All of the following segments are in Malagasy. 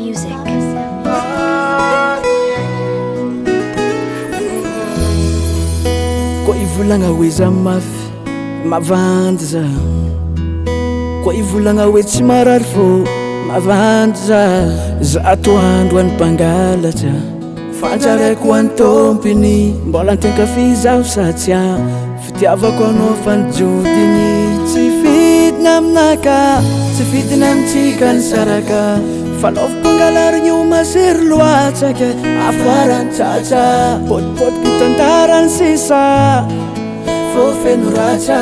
Musique. Koa ivolagna hoe za mafy mavandy za, koa ivolagna hoe tsy marary fô mavandy za toandro any mpangalatra fanjaraiko any tompiny mbola antenkafy zaho satsia fitiavako anao fanjodigny tsy fidina aminaka tsy fidina amintsika ny saraka fanaovako angalarigny ho masery loatsaka afarany tsatsa potipotiky tantarany sisa fô feno ratsa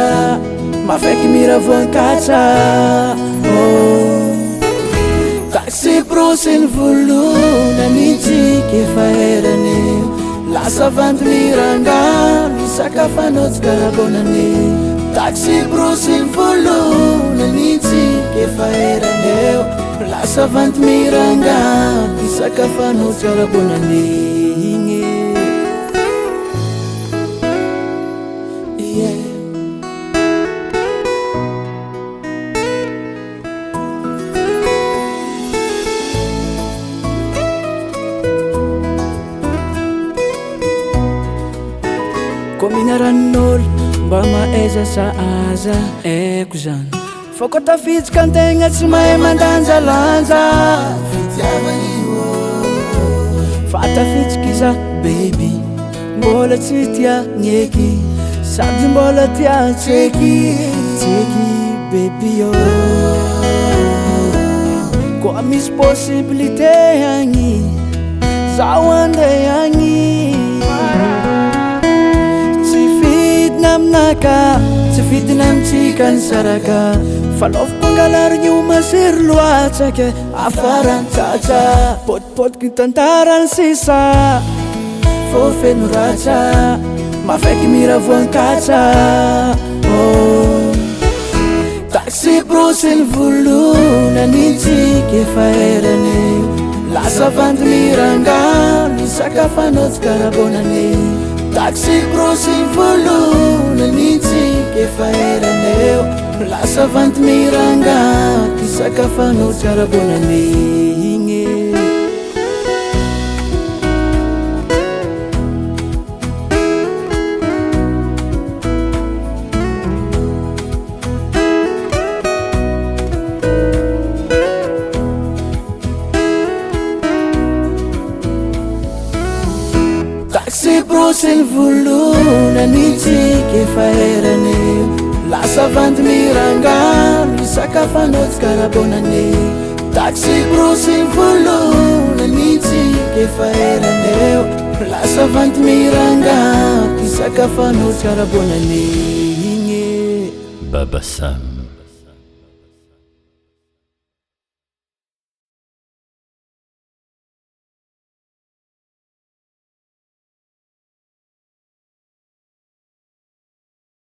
mafaiky mira voankatsa taxi Brousse'ny Volohina nitsika efa erany lasa vandy mirangano isakafanao tsy karabonany taxi Brousse'ny Volohina nitsika efa erany eo lasa vandy mirangano isakafanao tsy karabonany Kominaran'olo mba maeza sa aza eko zany fa koa tafitsika antegna tsy mahay mandanjalanja fitiavany fa tafitsika iza baby mbola tsy tia gneky sady mbola tia tseky baby koa misy possibilité agny zaho andeha agny aminaka tsy fidina amintsika ny saraka fanaovako angalarigny ho masery loatsaka afarany tsatsa potipotiky tantarany sisa fô feno ratsa mafaiky mira voankatsa taxi Brousse'ny Volohina nitsika efa erany lasa vandy mirangano isakafanao tsy karabonany taxi Brousse'ny Volohina nitsika efa erany eo lasa vandy mirangano isakafanao tsy karabonany taxi Brousse'ny Volohina nitsika efa erany lasa vandy mirangano isakafanao tsy karabonany taxi Brousse'ny Volohina nitsika efa erany eo lasa vandy mirangano isakafanao tsy karabonany Baba Sham.